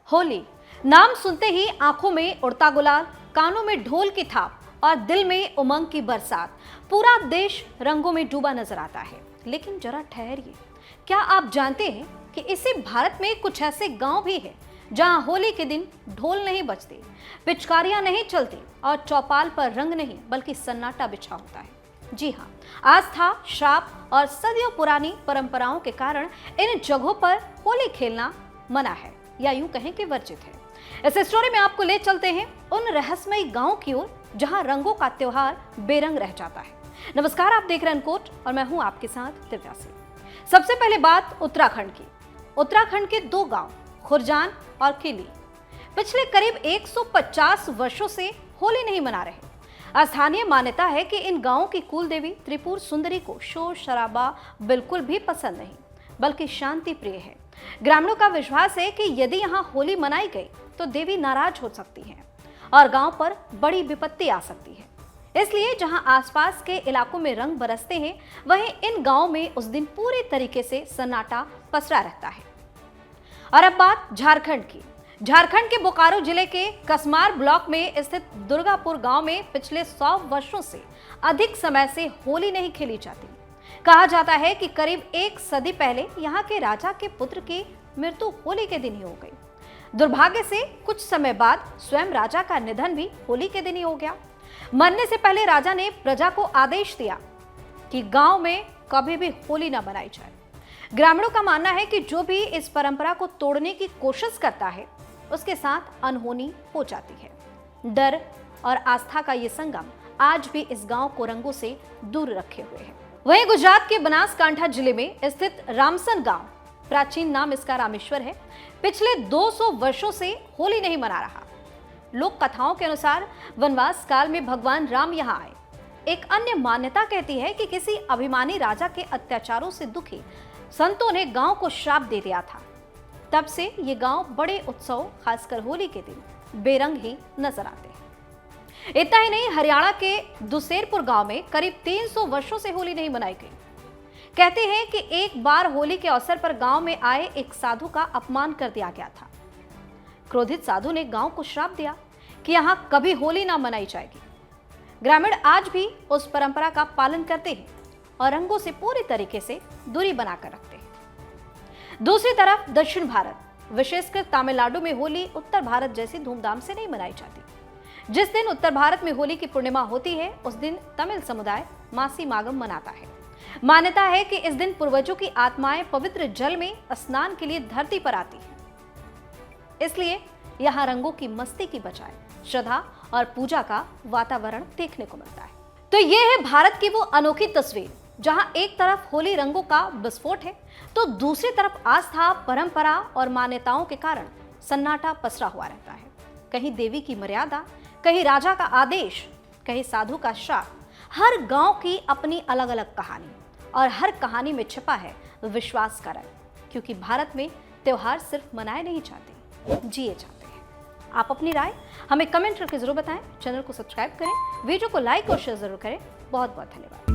होली नाम सुनते ही आंखों में उड़ता गुलाल, कानों में ढोल की थाप और दिल में उमंग की बरसात। पूरा देश रंगों में डूबा नजर आता है। लेकिन जरा ठहरिए, क्या आप जानते हैं कि इसी भारत में कुछ ऐसे गांव भी हैं जहां होली के दिन ढोल नहीं बजते, पिचकारियां नहीं चलती और चौपाल पर रंग नहीं बल्कि सन्नाटा बिछा होता है। जी हाँ, आस्था, श्राप और सदियों पुरानी परंपराओं के कारण इन जगहों पर होली खेलना मना है या यूं कहें कि वर्जित है। इस स्टोरी में आपको ले चलते हैं उन रहस्यमयी गांव की ओर जहां रंगों का त्योहार बेरंग रह जाता है। नमस्कार, आप देख रहे हैं अनकोट और मैं हूं आपके साथ दिव्या सिंह। सबसे पहले बात उत्तराखंड की। उत्तराखंड के दो गांव खुरजान और किली पिछले करीब 150 वर्षों से होली नहीं मना रहे। स्थानीय मान्यता है कि इन गांवों की कुल देवी त्रिपुर सुंदरी को शोर शराबा बिल्कुल भी पसंद नहीं, बल्कि शांति प्रिय है। ग्रामीणों का विश्वास है कि यदि यहाँ होली मनाई गई तो देवी नाराज हो सकती हैं और गांव पर बड़ी विपत्ति आ सकती है। इसलिए जहां आसपास के इलाकों में रंग बरसते हैं, वहीं इन गांवों में उस दिन पूरी तरीके से सन्नाटा पसरा रहता है। और अब बात झारखंड की। झारखंड के बोकारो जिले के कसमार ब्लॉक में स्थित दुर्गापुर गांव में पिछले 100 वर्षों से अधिक समय से होली नहीं खेली जाती। कहा जाता है कि करीब एक सदी पहले यहाँ के राजा के पुत्र की मृत्यु होली के दिन ही हो गई। दुर्भाग्य से कुछ समय बाद स्वयं राजा का निधन भी होली के दिन ही हो गया। मरने से पहले राजा ने प्रजा को आदेश दिया कि गांव में कभी भी होली न मनाई जाए। ग्रामीणों का मानना है कि जो भी इस परंपरा को तोड़ने की कोशिश करता है, उसके साथ अनहोनी हो जाती है। डर और आस्था का ये संगम आज भी इस गांव को रंगों से दूर रखे हुए है। वहीं गुजरात के बनासकांठा जिले में स्थित रामसन गांव, प्राचीन नाम इसका रामेश्वर है, पिछले 200 वर्षों से होली नहीं मना रहा। लोक कथाओं के अनुसार वनवास काल में भगवान राम यहाँ आए। एक अन्य मान्यता कहती है कि किसी अभिमानी राजा के अत्याचारों से दुखी संतों ने गांव को श्राप दे दिया था। तब से ये गांव बड़े उत्सव, खासकर होली के दिन, बेरंग ही नजर आते हैं। इतना ही नहीं, हरियाणा के दुसेरपुर गांव में करीब 300 वर्षों से होली नहीं मनाई गई। कहते हैं कि एक बार होली के अवसर पर गांव में आए एक साधु का अपमान कर दिया गया था। क्रोधित साधु ने गांव को श्राप दिया कि यहां कभी होली ना मनाई जाएगी। ग्रामीण आज भी उस परंपरा का पालन करते हैं और रंगों से पूरी तरीके से दूरी बनाकर रखते हैं। दूसरी तरफ दक्षिण भारत, विशेषकर तमिलनाडु में होली उत्तर भारत जैसी धूमधाम से नहीं मनाई जाती। जिस दिन उत्तर भारत में होली की पूर्णिमा होती है, उस दिन तमिल समुदाय मासी मागम मनाता है। मान्यता है कि इस दिन पूर्वजों की आत्माएं पवित्र जल में स्नान के लिए धरती पर आती है। इसलिए यहाँ रंगों की मस्ती की बजाय श्रद्धा और पूजा का वातावरण देखने को मिलता है। तो ये है भारत की वो अनोखी तस्वीर जहां एक तरफ होली रंगों का विस्फोट है, तो दूसरी तरफ आस्था, परंपरा और मान्यताओं के कारण सन्नाटा पसरा हुआ रहता है। कहीं देवी की मर्यादा, कहीं राजा का आदेश, कहीं साधु का श्राप। हर गांव की अपनी अलग अलग कहानी और हर कहानी में छिपा है विश्वास का रंग। क्योंकि भारत में त्योहार सिर्फ मनाए नहीं जाते, जिए जाते हैं। आप अपनी राय हमें कमेंट करके जरूर बताएं। चैनल को सब्सक्राइब करें, वीडियो को लाइक और शेयर जरूर करें। बहुत बहुत धन्यवाद।